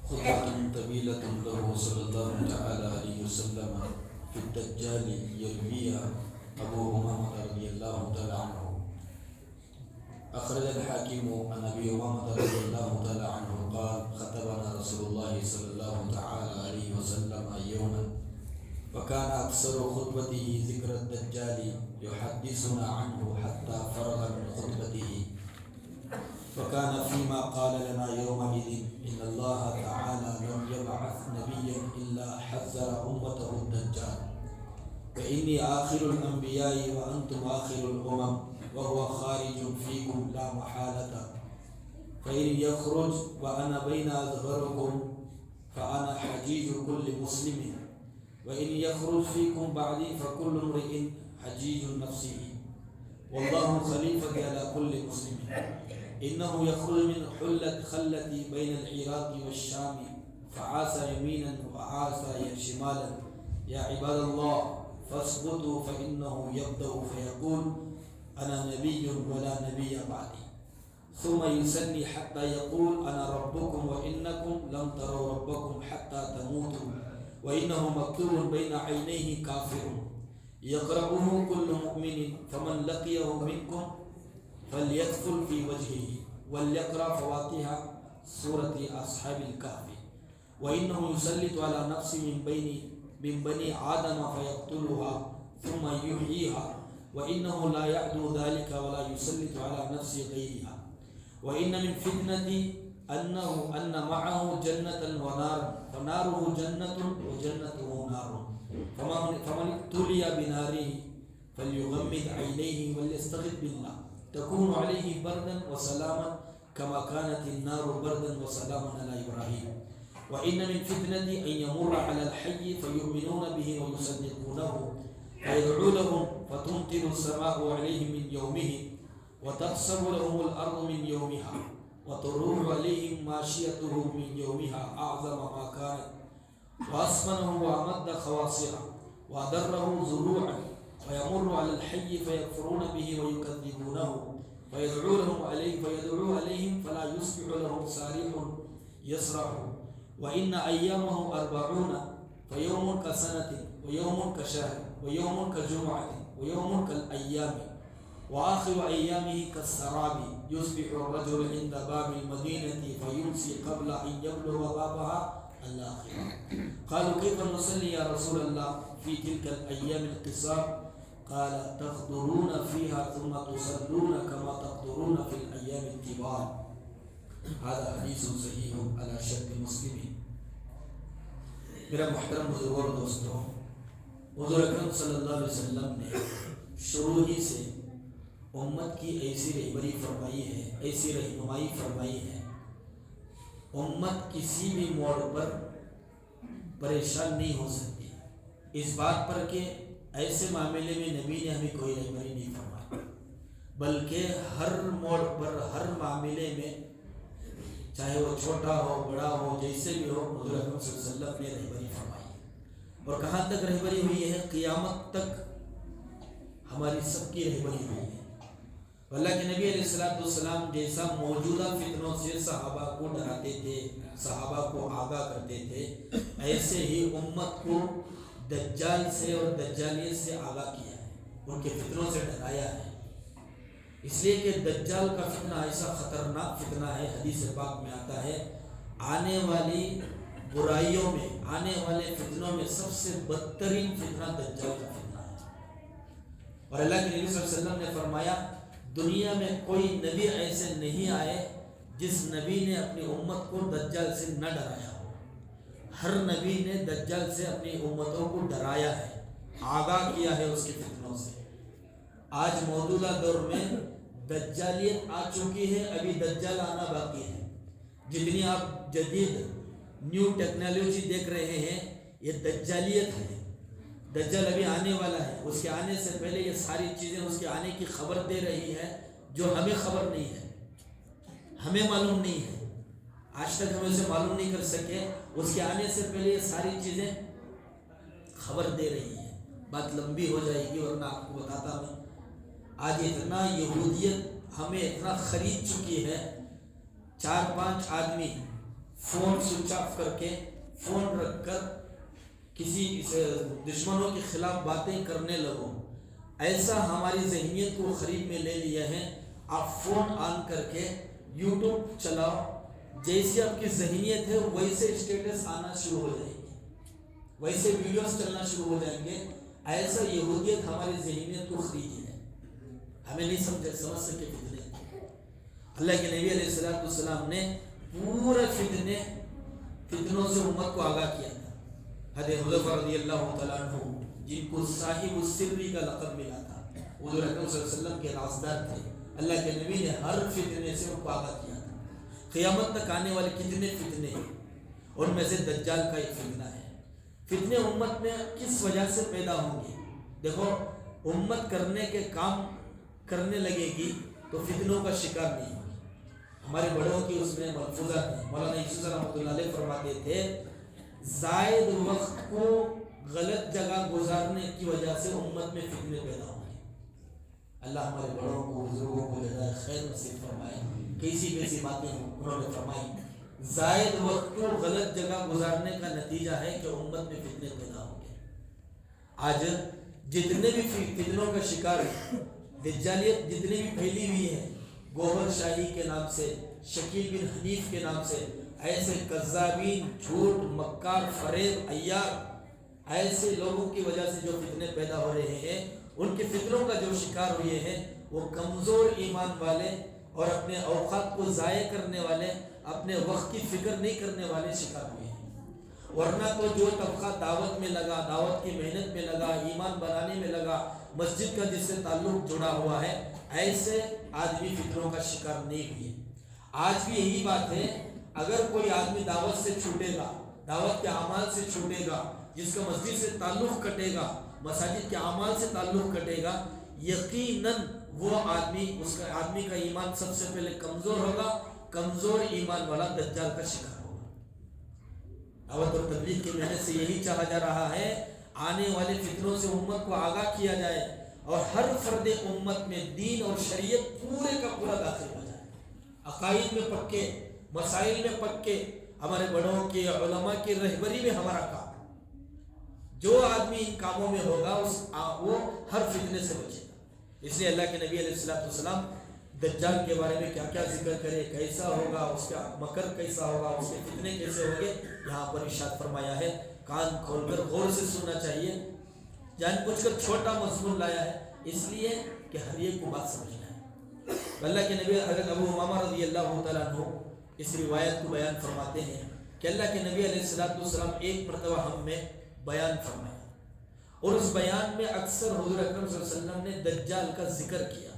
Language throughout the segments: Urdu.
خطبة طويلة له صلى الله تعالى عليه وسلم في الدجال يرويها أبو أمامة رضي الله تعالى عنه. أخرج الحاكم عن أبي أمامة رضي الله تعالى عنه قال خطبنا رسول الله صلى الله تعالى عليه وسلم يوما فكان أكثر خطبته ذكر الدجال يحدثنا عنه حتى فرغ من خطبته. فكان فيما قال لنا يومئذ إن الله تعالى لم يبعث نبيا إلا حذر أمته الدجال فإني آخر الأنبياء وأنتم آخر الأمم وهو خارج فيكم لا محالة فإن يخرج وأنا بين أظهركم فأنا حجيج كل مسلم وإن يخرج فيكم بعدي فكل امرئ حجيج نفسه والله خليفة على كل مسلم. إنه يخرج من حلة خلتي بين العراق والشام فعاس يمينا وعاس شمالا يا عباد الله فاثبتوا فإنه يبدأ فيقول أنا نبي ولا نبي بعدي ثم يسني حتى يقول أنا ربكم وإنكم لم تروا ربكم حتى تموتوا وإنه مكتوب بين عينيه كافر يقرأه كل مؤمن فمن لقيه منكم فليدخل في وجهه وليقرأ فواتح سورة أصحاب الكهف وإنه يسلط على نفس من بني آدم فيقتلها ثم يحييها وإنه لا يعدو ذلك ولا يسلط على نفس غيرها وإن من فتنة أن معه جنة ونار فناره جنة وجنته نار فمن ابتلي بناره فليغمض عينيه وليستغث بالله تكون عليه بردا وسلاما كما كانت النار بردا وسلاما على إبراهيم. وإن من فتنة أن يمر على الحي فيؤمنون به ويصدقونه فيدعو لهم فتمطر السماء عليهم من يومه وتخسر لهم الأرض من يومها وتروح عليهم ماشيته من يومها أعظم ما كانت وأسمنه وأمد خواصره وأدره زروعا ويمر على الحي فيكفرون به ويكذبونه فيدعو عليهم فلا يصبح لهم سارح يسرع وإن أيامه 40 فيوم كسنة ويوم كشهر ويوم كجمعة ويوم كالأيام وآخر أيامه كالسراب يصبح الرجل عند باب المدينة فيمسي قبل أن يبلغ بابها الآخرة. قالوا كيف نصلي يا رسول الله في تلك الأيام القصار؟ قال تخطرون فيها ثم تصلون كما تخطرون في الأيام الكبار. هذا حدیث صحیح علی شرط مسلم. میرا محترم بزرگوں اور دوستوں، حضور اکرم صلی اللہ علیہ وسلم نے شروع ہی سے امت کی ایسی رہبری فرمائی ہے، ایسی رہنمائی فرمائی ہے، امت کسی بھی موڑ پر پریشان نہیں ہو سکتی اس بات پر کہ ایسے معاملے میں نبی نے ہمیں کوئی رہبری نہیں فرمائی، بلکہ ہر موڑ پر ہر معاملے میں چاہے وہ چھوٹا ہو بڑا ہو جیسے بھی ہو حضور اکرم صلی اللہ علیہ وسلم نے رہبری فرمائی ہے۔ اور کہاں تک رہبری ہوئی ہے؟ قیامت تک ہماری سب کی رہبری ہوئی ہے۔ اللہ کے نبی علیہ السلام جیسا موجودہ فتنوں سے صحابہ کو ڈراتے تھے، صحابہ کو آگاہ کرتے تھے، ایسے ہی امت کو دجال سے اور دجالیت سے آگاہ کیا ہے، ان کے فتنوں سے ڈرایا ہے۔ اس لیے کہ دجال کا فتنہ ایسا خطرناک فتنہ ہے، حدیث پاک میں آتا ہے آنے والی برائیوں میں، آنے والے فتنوں میں سب سے بدترین فتنہ دجال کا فتنہ ہے۔ اور اللہ کے نبی صلی اللہ علیہ وسلم نے فرمایا دنیا میں کوئی نبی ایسے نہیں آئے جس نبی نے اپنی امت کو دجال سے نہ ڈرایا ہو۔ ہر نبی نے دجال سے اپنی امتوں کو ڈرایا ہے، آگاہ کیا ہے اس کے فتنوں سے۔ آج موجودہ دور میں دجالیت آ چکی ہے، ابھی دجال آنا باقی ہے۔ جتنی آپ جدید نیو ٹیکنالوجی دیکھ رہے ہیں یہ دجالیت ہے، دجال ابھی آنے والا ہے، اس کے آنے سے پہلے یہ ساری چیزیں اس کے آنے کی خبر دے رہی ہے جو ہمیں خبر نہیں ہے، ہمیں معلوم نہیں ہے، آج تک ہم اسے معلوم نہیں کر سکے، اس کے آنے سے پہلے یہ ساری چیزیں خبر دے رہی ہیں۔ بات لمبی ہو جائے گی ورنہ آپ کو بتاتا میں۔ آج اتنا یہودیت ہمیں اتنا خرید چکی ہے، 4-5 آدمی فون سوئچ آف کر کے، فون رکھ کر کسی دشمنوں کے خلاف باتیں کرنے لگو. ایسا ہماری ذہنیت کو قریب میں لے لیا ہے. آپ فون آن کر کے یوٹیوب چلاؤ، جیسی آپ کی ذہنیت ہے ویسے اسٹیٹس آنا شروع ہو جائیں گے، ویسے ویڈیوز چلنا شروع ہو جائیں گے. ایسا یہودیت ہماری ذہنیت کو خریدی ہے، ہمیں نہیں سمجھ سکے فتنے. اللہ کے نبی علیہ السلام نے پورے فتنوں سے امت کو آگاہ کیا تھا. حضرت حذیفہ رضی اللہ تعالیٰ عنہ جن کو صاحب السری کا لقب ملا تھا، حضور اکرم صلی اللہ علیہ وسلم کے رازدار تھے. اللہ کے نبی نے ہر فتنے سے ان کو آگاہ کیا تھا. قیامت تک آنے والے کتنے فتنے، ان میں سے دجال کا ایک فتنہ ہے. فتنے امت میں کس وجہ سے پیدا ہوں گے؟ دیکھو، امت کرنے کے کام کرنے لگے گی تو فتنوں کا شکار نہیں ہوگی. ہمارے بڑوں کی اس میں ملفوظات ہیں. مولانا یوسف رحمۃ اللہ علیہ فرماتے تھے زائد وقت کو غلط جگہ گزارنے کی وجہ سے امت میں فتنے پیدا ہوں گے. اللہ ہمارے بڑوں کو، بزرگوں کو جزائے خیر نصیب فرمائے. کیسی باتیں انہوں نے فرمائی. زائد وقت کو غلط جگہ گزارنے کا نتیجہ ہے کہ امت میں فتنے پیدا ہوں گے. آج جتنے بھی فتنوں کا شکار ہے، دجالیت جتنی بھی پھیلی ہوئی ہے، گوہر شاہی کے نام سے، شکیل بن حنیف کے نام سے، ایسے کذابین، جھوٹ، مکار، فریب، عیار، ایسے لوگوں کی وجہ سے جو فتنے پیدا ہو رہے ہیں، ان کے فتنوں کا جو شکار ہوئے ہیں وہ کمزور ایمان والے اور اپنے اوقات کو ضائع کرنے والے، اپنے وقت کی فکر نہیں کرنے والے شکار ہوئے ہیں. ورنہ تو جو طبقہ دعوت میں لگا، دعوت کی محنت میں لگا، ایمان بنانے میں لگا، مسجد کا جس سے تعلق جڑا ہوا ہے، ایسے آدمی فتنوں کا شکار نہیں ہوئے. آج بھی یہی بات ہے. اگر کوئی آدمی دعوت سے چھوٹے گا، دعوت کے اعمال سے چھوٹے گا، جس کا مسجد سے تعلق کٹے گا، مساجد کے اعمال سے تعلق کٹے گا، یقیناً وہ آدمی، اس کا آدمی کا ایمان سب سے پہلے کمزور ہوگا. کمزور ایمان والا دجال کا شکار ہوگا. دعوت اور تبلیغ کی محنت سے یہی چاہا جا رہا ہے آنے والے فتنوں سے امت کو آگاہ کیا جائے اور ہر فرد امت میں دین اور شریعت پورے کا پورا داخل ہو جائے. عقائد میں پکے، مسائل میں پکے، ہمارے بڑوں کی، علماء کی رہبری میں ہمارا کام. جو آدمی ان کاموں میں ہوگا وہ ہر فتنے سے بچے گا. اس لیے اللہ کے نبی علیہ السلام دجال کے بارے میں کیا کیا ذکر کرے، کیسا ہوگا، اس کا مکر کیسا ہوگا، اس کے فتنے کیسے ہوں گے، یہاں پر ارشاد فرمایا ہے. کان کھول کر غور سے سننا چاہیے. جان بوجھ کر چھوٹا مضمون لایا ہے اس لیے کہ ہر ایک کو بات سمجھنا ہے. اللہ کے نبی حضرت ابو امامہ رضی اللہ تعالیٰ عنہ اس روایت کو بیان فرماتے ہیں کہ اللہ کے نبی علیہ السلام ایک مرتبہ ہم میں بیان فرمایا اور اس بیان میں اکثر حضور اکرم صلی اللہ علیہ وسلم نے دجال کا ذکر کیا.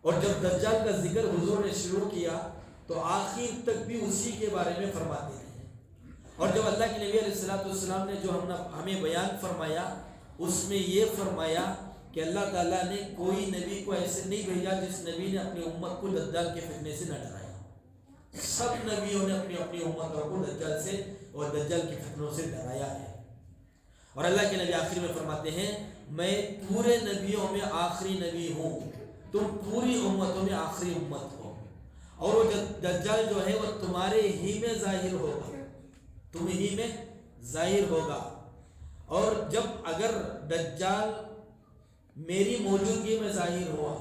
اور جب دجال کا ذکر حضور نے شروع کیا تو آخر تک بھی اسی کے بارے میں فرماتے رہے. اور جب اللہ کے نبی علیہ السلام نے جو ہمیں بیان فرمایا اس میں یہ فرمایا کہ اللہ تعالیٰ نے کوئی نبی کو ایسے نہیں بھیجا جس نبی نے اپنی امت کو دجال کے فتنے سے نہ ڈرایا. سب نبیوں نے اپنی اپنی امتوں کو دجال سے اور دجال کے فتنوں سے ڈرایا ہے. اور اللہ کے نبی آخر میں فرماتے ہیں میں پورے نبیوں میں آخری نبی ہوں، تم پوری امتوں میں آخری امت ہو. اور وہ دجال جو ہے وہ تمہارے ہی میں ظاہر ہوگا، تم ہی میں ظاہر ہوگا. اور جب اگر دجال میری موجودگی میں ظاہر ہوا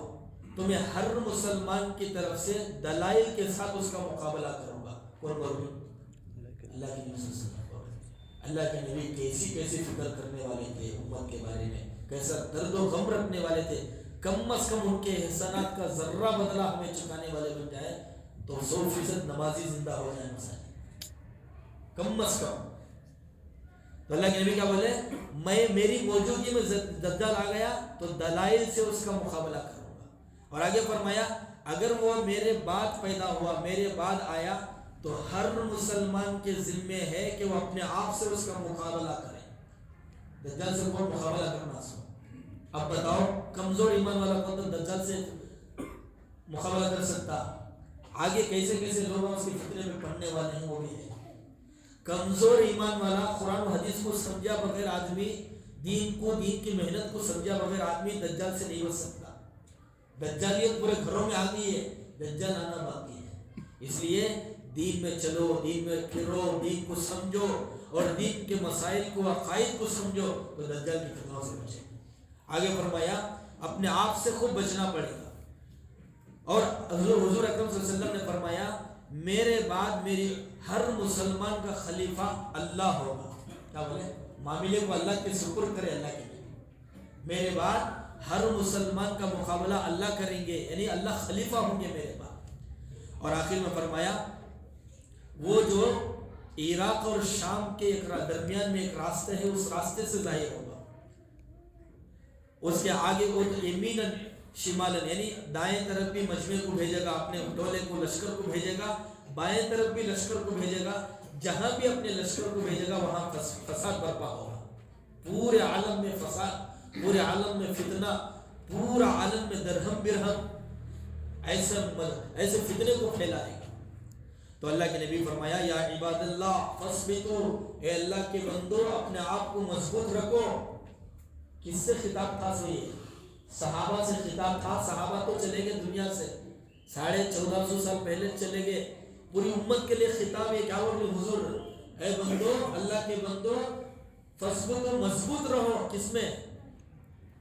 تو میں ہر مسلمان کی طرف سے دلائل کے ساتھ اس کا مقابلہ کروں گا. کون بولوں؟ اللہ کے نبی. اللہ کے نبی کیسی کیسی فکر کرنے والے تھے امت کے بارے میں، کیسا درد و غم رکھنے والے تھے. کم از کم ان کے احسانات کا ذرہ بدلہ ہمیں چکانے والے بن جائے تو 100% نمازی زندہ ہو جائے مساجد، کم از کم. تو اللہ کے نبی کیا بولے؟ میں میری موجودگی میں دجال آ گیا تو دلائل سے اس کا مقابلہ کروں گا. اور آگے فرمایا اگر وہ میرے بعد پیدا ہوا، میرے بعد آیا تو ہر مسلمان کے ذمے ہے کہ وہ اپنے آپ سے اس کا مقابلہ کرے. دجال سے کون مقابلہ کرنا سو؟ اب بتاؤ کمزور ایمان والا کون تو دجال سے مقابلہ کر سکتا؟ آگے کیسے کیسے لوگ اس کے فتنے میں پڑھنے والے ہیں وہ بھی ہے. کمزور ایمان والا قرآن و حدیث کو سمجھا بغیر آدمی، دین کی محنت کو سمجھا بغیر آدمی دجال سے نہیں بچ سکتا. دجالیت پورے گھروں میں آ گئی ہے، دجال آنا باقی ہے. اس لیے دین میں چلو، دین میں پھرو، دین کو سمجھو اور دین کے مسائل کو، عقائد کو سمجھو تو دجال کی فتنوں سے بچیں گے۔ آگے فرمایا اپنے آپ سے خوب بچنا پڑے گا۔ اور حضور اکرم صلی اللہ علیہ وسلم نے فرمایا میرے بعد میری ہر مسلمان کا خلیفہ اللہ ہوگا۔ کیا بولے؟ معاملے کو اللہ کے سپرد کرے، اللہ کے لیے۔ میرے بعد ہر مسلمان کا مقابلہ اللہ کریں گے، یعنی اللہ خلیفہ ہوں گے میرے بعد۔ اور آخر میں فرمایا وہ جو عراق اور شام کے درمیان میں ایک راستہ ہے، اس راستے سے ظاہر ہوگا۔ اس کے آگے وہ یمیناً شمالن، یعنی دائیں طرف بھی مجمع کو بھیجے گا، اپنے ٹولے کو، لشکر کو بھیجے گا، بائیں طرف بھی لشکر کو بھیجے گا، جہاں بھی اپنے لشکر کو بھیجے گا وہاں فساد برپا ہوگا۔ پورے عالم میں فساد، پورے عالم میں فتنہ، پورا عالم میں درہم برہم، ایسے فتنے کو پھیلائے گا۔ تو اللہ کے نبی فرمایا یا عباد اللہ فاثبتوا، اے اللہ کے بندو اپنے آپ کو مضبوط رکھو۔ کس سے خطاب تھا؟ سے صحابہ سے خطاب تھا۔ صحابہ تو چلے گئے دنیا سے، 1450 سال پہلے چلے گئے۔ پوری امت کے لیے خطاب ہے، کیا بولے حضور؟ اے بندو، اللہ کے بندو فاثبتوا، مضبوط رہو۔ کس میں؟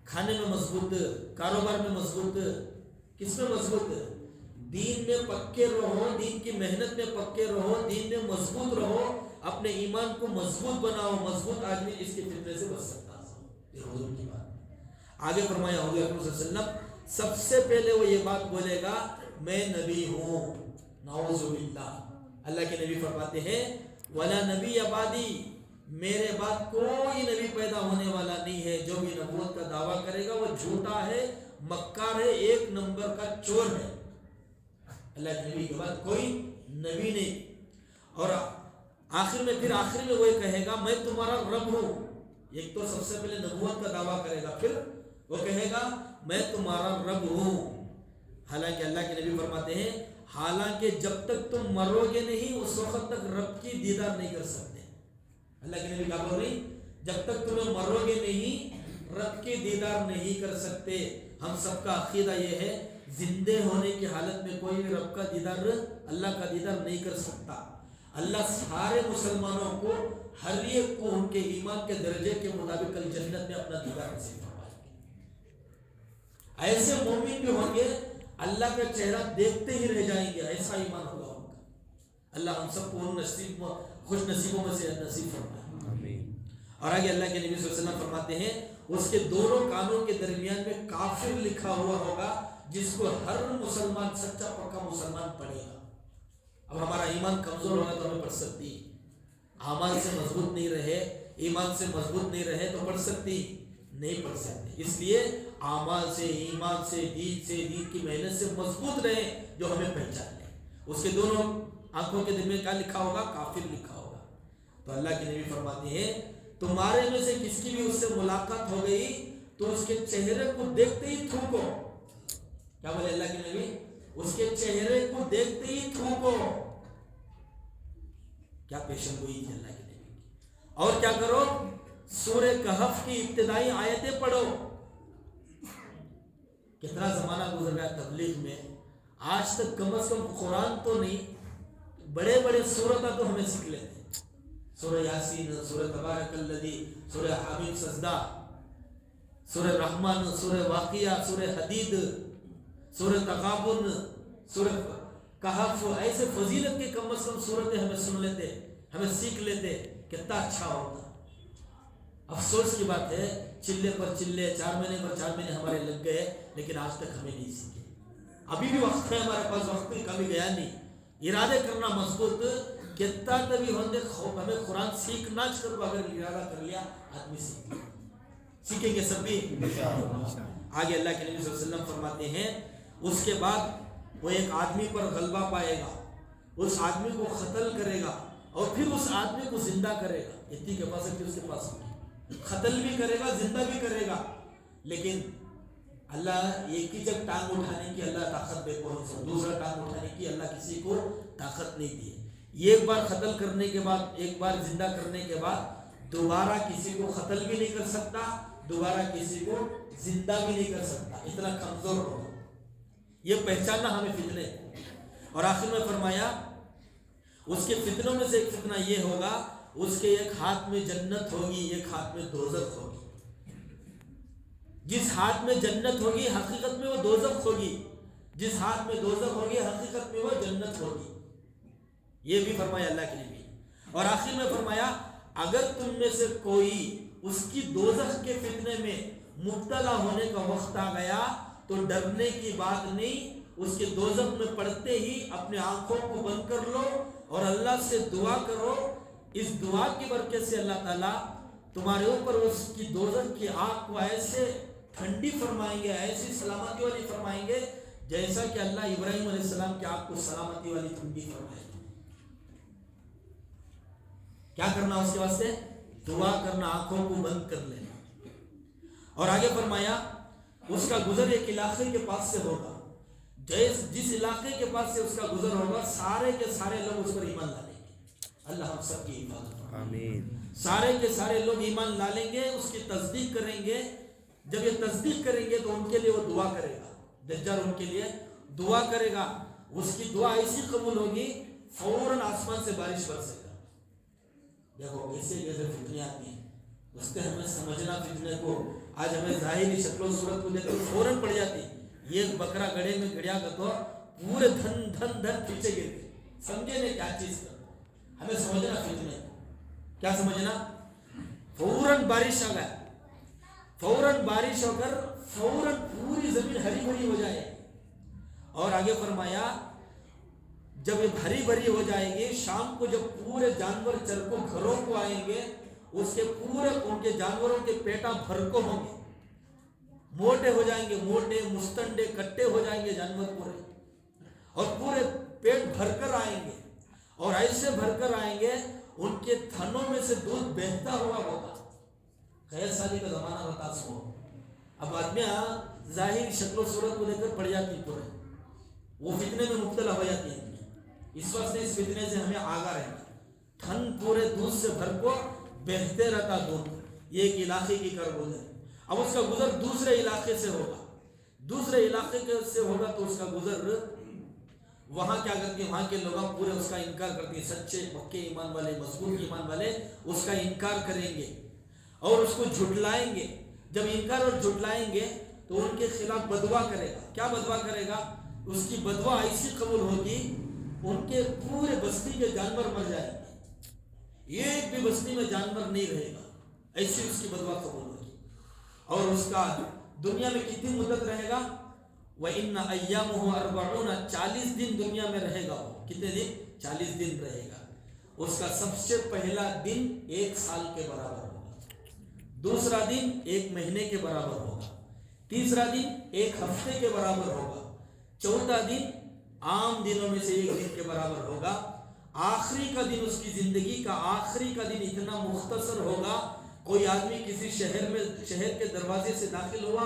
کھانے میں مضبوط، کاروبار میں مضبوط، کس میں مضبوط؟ دین میں پکے رہو، دین کی محنت میں پکے رہو، دین میں مضبوط رہو، اپنے ایمان کو مضبوط بناؤ۔ مضبوط آدمی اس کے فتنے سے بچ سکتا ہے۔ یہ حضور کی بات۔ آگے فرمایا حضور اکرم صلی اللہ علیہ وسلم سب سے پہلے وہ یہ بات بولے گا میں نبی ہوں، نعوذ باللہ۔ اللہ کے نبی فرماتے ہیں ولا نبی بعدی، میرے بعد کوئی نبی پیدا ہونے والا نہیں ہے۔ جو بھی نبوت کا دعویٰ کرے گا وہ جھوٹا ہے، مکار ہے، ایک نمبر کا چور ہے۔ اللہ کے نبی کے بعد کوئی نبی نہیں۔ اور آخر میں وہ کہے گا میں تمہارا رب ہوں۔ ایک تو سب سے پہلے نبوت کا دعویٰ کرے گا، پھر وہ کہے گا میں تمہارا رب ہوں۔ حالانکہ اللہ کے نبی فرماتے ہیں حالانکہ جب تک تم مرو گے نہیں اس وقت تک رب کی دیدار نہیں کر سکتے۔ اللہ کے نبی کیا بول رہی؟ جب تک تمہیں مرو گے نہیں رب کی دیدار نہیں کر سکتے۔ ہم سب کا عقیدہ یہ ہے زندے ہونے کی حالت میں کوئی بھی رب کا دیدار، اللہ کا دیدار نہیں کر سکتا۔ اللہ سارے مسلمانوں کو، ہر ایک کو ان کے ایمان کے درجے کے مطابق کل جنت میں اپنا دیدار نصیب فرمائے گا۔ ایسے مومن بھی ہوں گے اللہ کا چہرہ دیکھتے ہی رہ جائیں گے، ایسا ایمان ہوگا ان کا۔ اللہ ہم سب کو خوش نصیبوں میں سے نصیب فرمائے۔ اور آگے اللہ کے نبی صلی اللہ علیہ وسلم فرماتے ہیں اس کے دونوں کانوں کے درمیان میں کافر لکھا ہوا ہوگا، جس کو ہر مسلمان، سچا پکا مسلمان پڑھے گا۔ اب ہمارا ایمان کمزور ہوگا تو ہمیں پڑھ سکتی، اعمال سے مضبوط نہیں رہے، ایمان سے مضبوط نہیں رہے تو پڑھ سکتی نہیں پڑھ سکتے۔ اس لیے اعمال سے، ایمان سے، دین کی محنت سے مضبوط رہے جو ہمیں پہچان لے۔ اس کے دونوں آنکھوں کے دل میں کیا لکھا ہوگا؟ کافر لکھا ہوگا۔ تو اللہ کے نبی فرماتے ہیں تمہارے میں سے کس کی بھی اس سے ملاقات ہو گئی تو اس کے چہرے کو دیکھتے ہی تھوکو۔ کیا بولے اللہ کے نبی؟ اس کے چہرے کو دیکھتے ہی تھوکو۔ کیا پیشن گوئی تھی اللہ کے نبی کی۔ اور کیا کرو؟ سورہ کہف کی ابتدائی آیتیں پڑھو۔ کتنا زمانہ گزر گیا تبلیغ میں، آج تک کم از کم قرآن تو نہیں، بڑے بڑے سورتیں تو ہمیں سیکھ لیتے ہیں۔ سورہ یاسین، سورہ تبارک الذی، سورہ حمیم سجدہ، سورہ رحمان، سورہ واقعہ، سورہ حدید، سورہ تغابن، سورہ کہف، ایسے فضیلت کے کم از کم سورتیں ہمیں سن لیتے، ہمیں سیکھ لیتے، کتنا اچھا ہوتا۔ افسوس کی بات ہے چلے پر چلے، 4 مہینے پر 4 مہینے ہمارے لگ گئے لیکن آج تک ہمیں نہیں سیکھے۔ ابھی بھی وقت ہے ہمارے پاس، وقت کبھی گیا نہیں۔ ارادے کرنا مضبوط، کتنا تبھی ہمیں قرآن سیکھنا کر، اگر ارادہ کر لیا آدمی سیکھیں گے سب بھی۔ آگے اللہ کے نبی صلی اللہ علیہ وسلم فرماتے ہیں اس کے بعد وہ ایک آدمی پر غلبہ پائے گا، اس آدمی کو قتل کرے گا اور پھر اس آدمی کو زندہ کرے گا۔ اتنی کیپیسٹی اس کے پاس ہوگی، قتل بھی کرے گا، زندہ بھی کرے گا۔ لیکن اللہ ایک ہی جب ٹانگ اٹھانے کی اللہ طاقت دے کو، دوسرا ٹانگ اٹھانے کی اللہ کسی کو طاقت نہیں دی ہے۔ ایک بار قتل کرنے کے بعد، ایک بار زندہ کرنے کے بعد دوبارہ کسی کو قتل بھی نہیں کر سکتا، دوبارہ کسی کو زندہ بھی نہیں کر سکتا، اتنا کمزور ہوگا۔ یہ پہچاننا ہمیں فتنے۔ اور آخر میں فرمایا اس کے فتنوں میں سے ایک فتنہ یہ ہوگا، اس کے ایک ہاتھ میں جنت ہوگی، ایک ہاتھ میں دوزخ ہوگی۔ جس ہاتھ میں جنت ہوگی حقیقت میں وہ دوزخ ہوگی، جس ہاتھ میں دوزخ ہوگی حقیقت میں وہ جنت ہوگی۔ یہ بھی فرمایا اللہ کے نبی۔ اور آخر میں فرمایا اگر تم میں سے کوئی اس کی دوزخ کے فتنے میں مبتلا ہونے کا وقت آ گیا تو ڈرنے کی بات نہیں، اس کے دوزخ میں پڑتے ہی اپنے آنکھوں کو بند کر لو اور اللہ سے دعا کرو۔ اس دعا کی برکت سے اللہ تعالیٰ تمہارے اوپر اس کی دوزخ کی آگ کو ایسے ٹھنڈی فرمائیں گے، ایسی سلامتی والی فرمائیں گے جیسا کہ اللہ ابراہیم علیہ السلام کی آگ کو سلامتی والی ٹھنڈی فرمائے گے۔ کیا کرنا اس کے واسطے؟ دعا کرنا، آنکھوں کو بند کر لینا۔ اور آگے فرمایا اس کا گزر ایک علاقے کے پاس سے ہوگا، جس علاقے کے پاس سے اس کا گزر ہوگا سارے کے سارے لوگ اس پر ایمان لا لیں گے۔ اللہ ہم سب کی حفاظت آمین۔ سارے کے سارے لوگ ایمان لا لیں گے، اس کی تصدیق کریں گے۔ جب یہ تصدیق کریں گے تو ان کے لیے وہ دعا کرے گا، دجال ان کے لیے دعا کرے گا، اس کی دعا ایسی قبول ہوگی فوراً آسمان سے بارش برسے گا۔ دیکھو ایسے جیسے فتنے آتی ہیں، اس کے ہمیں سمجھنا فتنے کو آج ہمیں ظاہری شکل و صورت کو دیکھ کر فوراً پڑ جاتی۔ یہ بکرا گڑھے میں گڑیا کا تو پورے دھن پیچھے گر گئے، سمجھے نہیں کیا چیز کر، ہمیں سمجھنا فتنے کیا سمجھنا، فوراً بارش آ گیا، فوراً بارش ہو کر فوراً پوری زمین ہری بھری ہو جائے۔ اور آگے فرمایا جب یہ ہری بھری ہو جائے گی، شام کو جب پورے جانور چر کو گھروں کو آئیں گے، اس کے پورے ان کے جانوروں کے پیٹا بھر کو ہوں گے، موٹے ہو جائیں گے، موٹے مستنڈے کٹے ہو جائیں گے جانور پورے، اور پورے پیٹ بھر کر آئیں گے، اور ایسے بھر کر آئیں گے ان کے تھنوں میں سے دودھ بہتا ہوا ہوگا۔ خیر سالی کا زمانہ ہوتا سو، اب آدمیاں ظاہر شکل و صورت کو دیکھ کر پڑ جاتی پورے، وہ فتنے میں مبتلا ہو جاتی ہیں۔ اس وقت اس فتنے سے ہمیں آگاہ رہنا، تھن پورے دودھ سے بھر کو بہتے رہتا دودھ، یہ ایک علاقے کی کربوز ہے۔ اب اس کا گزر دوسرے علاقے سے ہوگا، دوسرے علاقے سے ہوگا تو اس کا گزر وہاں کیا کرتے ہیں، وہاں کے لوگ پورے اس کا انکار کرتے ہیں، سچے پکے ایمان والے مضبوط ایمان والے اس کا انکار کریں گے اور اس کو جھٹلائیں گے۔ جب انکار اور جھٹلائیں گے تو ان کے خلاف بدوا کرے گا۔ کیا بدوا کرے گا؟ اس کی بدوا ایسی قبول ہوگی ان کے پورے بستی کے جانور مر جائیں گے، ایک بھی بستی میں جانور نہیں رہے گا، ایسی اس کی بدوا قبول ہوگی۔ اور اس کا دنیا میں کتنی مدت رہے گا؟ وَإِنَّ أَيَّامُهُ 40 40 دن دنیا میں رہے گا۔ وہ کتنے دن؟ 40 دن رہے گا۔ اس کا سب سے پہلا دن 1 سال کے برابر ہوگا، دوسرا دن 1 مہینے کے برابر ہوگا، تیسرا دن 1 ہفتے کے برابر ہوگا، چوتھا دن عام دنوں میں سے 1 دن کے برابر ہوگا، آخری کا دن اس کی زندگی کا آخری کا دن اتنا مختصر ہوگا، کوئی آدمی کسی شہر کے دروازے سے داخل ہوا،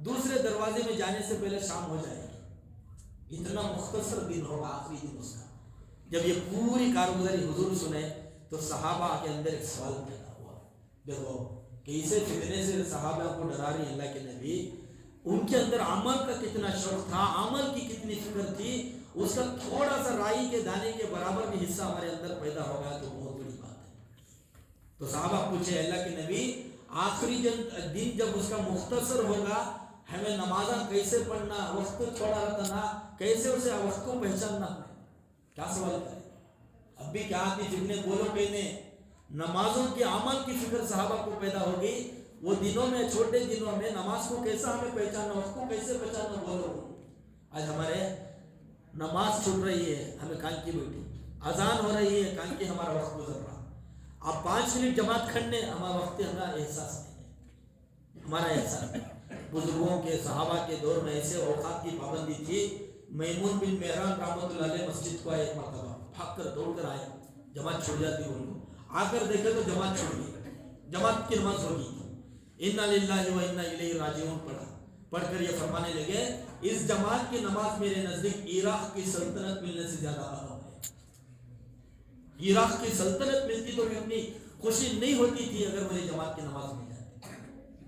دوسرے دروازے میں جانے سے پہلے شام ہو جائے گی، اتنا مختصر دن ہوگا آخری دن اس کا۔ جب یہ پوری کارگزاری حضور سنے تو صحابہ کے اندر ایک سوال پیدا ہوا، دیکھو کہ اسے فتنے سے صحابہ کو ڈرا رہی اللہ کے نبی، ان کے اندر عمل کا کتنا شوق تھا، عمل کی کتنی فکر تھی، اس کا تھوڑا سا رائی کے دانے کے برابر بھی حصہ ہمارے اندر پیدا ہو گیا تو بہت بڑی بات ہے۔ تو صحابہ پوچھے اللہ کے نبی آخری دن جب اس کا مختصر ہوگا، ہمیں نمازاں کیسے پڑھنا، وقت تھوڑا رہتا، کیسے اسے وقت کو پہچاننا ہے؟ کیا سوال کرے؟ اب بھی کیا آتی جتنے بولو کہنے نمازوں کے عمل کی فکر صحابہ کو پیدا ہوگی، وہ دنوں میں چھوٹے دنوں میں نماز کو کیسا ہمیں پہچاننا، وقت کو کیسے پہچاننا بولو۔ آج ہمارے نماز چھوٹ رہی ہے، ہمیں کان کی بیٹھی، اذان ہو رہی ہے، کان کی ہمارا وقت گزر رہا، آپ 5 منٹ جماعت کھڑنے ہمارا وقت، ہمارا احساس نہیں ہے، ہمارا احساس نہیں۔ بزرگوں کے صحابہ کے دور میں ایسے اوقات کی پابندی تھی۔ میمون بن مہران رحمۃ اللہ علیہ مسجد کو ایک مرتبہ بھاگ کر دوڑ کر آئے، جماعت چھوڑ جاتی ان کو، آ کر دیکھے تو جماعت چھوڑ گئی، جماعت کی نماز ہو گئی تھی، انا للہ و انا الیہ راجعون پڑھ کر یہ فرمانے لگے اس جماعت کی نماز میرے نزدیک عراق کی سلطنت ملنے سے زیادہ اہم ہے۔ عراق کی سلطنت ملتی تو اتنی خوشی نہیں ہوتی تھی اگر میری جماعت کی نماز مل جاتی،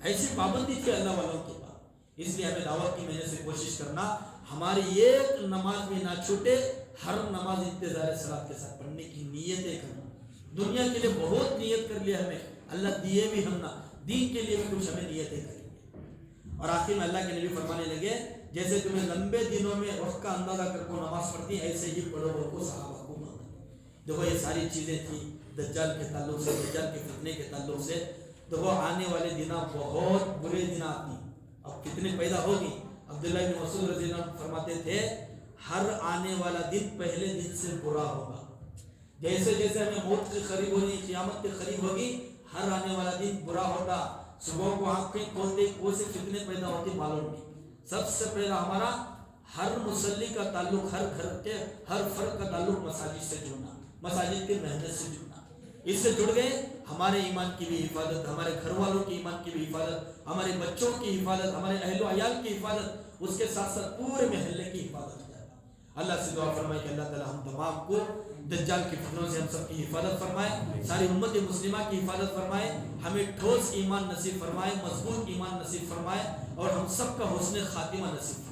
ایسی پابندی تھی اللہ والوں کے پاس۔ اس لیے ہمیں دعوت کی محنت سے کوشش کرنا، ہماری ایک نماز بھی نہ چھوٹے، ہر نماز انتظار صلاۃ کے ساتھ پڑھنے کی نیتیں کرنا۔ دنیا کے لیے بہت نیت کر لیا ہمیں، اللہ دیے بھی ہم نہ، دین کے لیے بھی کچھ ہمیں نیتیں کریں گے۔ اور آخر میں اللہ کے نبی فرمانے لگے جیسے تمہیں لمبے دنوں میں وقت کا اندازہ کر کو نماز پڑھتی ایسے ہی پڑھو کو صحابہ کو مت۔ دیکھو یہ ساری چیزیں تھیں دجال کے تعلق سے، دجال کے فتنے کے تعلق سے۔ دیکھو آنے والے دن بہت برے دن آتی، اب کتنے پیدا ہوگی۔ عبداللہ بن مسعود رضی اللہ عنہ فرماتے تھے ہر آنے والا دن پہلے دن سے برا ہوگا۔ جیسے جیسے ہمیں موت کے قریب ہونی، قیامت کے قریب ہوگی، ہر آنے والا دن برا ہوگا۔ صبح کو آنکھیں کھولتے وہ سے فتنے پیدا ہوتی معلوم نہیں۔ سب سے پہلا ہمارا ہر مصلی کا تعلق، ہر گھر کے ہر فرد کا تعلق مساجد سے جڑنا، مساجد کی محنت سے جڑنا۔ اس سے جڑ گئے ہمارے ایمان کی بھی حفاظت، ہمارے گھر والوں کی ایمان کی بھی حفاظت، ہمارے بچوں کی حفاظت، ہمارے اہل و عیال کی حفاظت، اس کے ساتھ ساتھ پورے محلے کی حفاظت ہو جائے گا۔ اللہ سے دعا فرمائے کہ اللہ تعالی ہم تمام کو دجال کے فتنوں سے ہم سب کی حفاظت فرمائے، ساری امت مسلمہ کی حفاظت فرمائے، ہمیں ٹھوس ایمان نصیب فرمائے، مضبوط ایمان نصیب فرمائے، اور ہم سب کا حسن خاتمہ نصیب فرمائے۔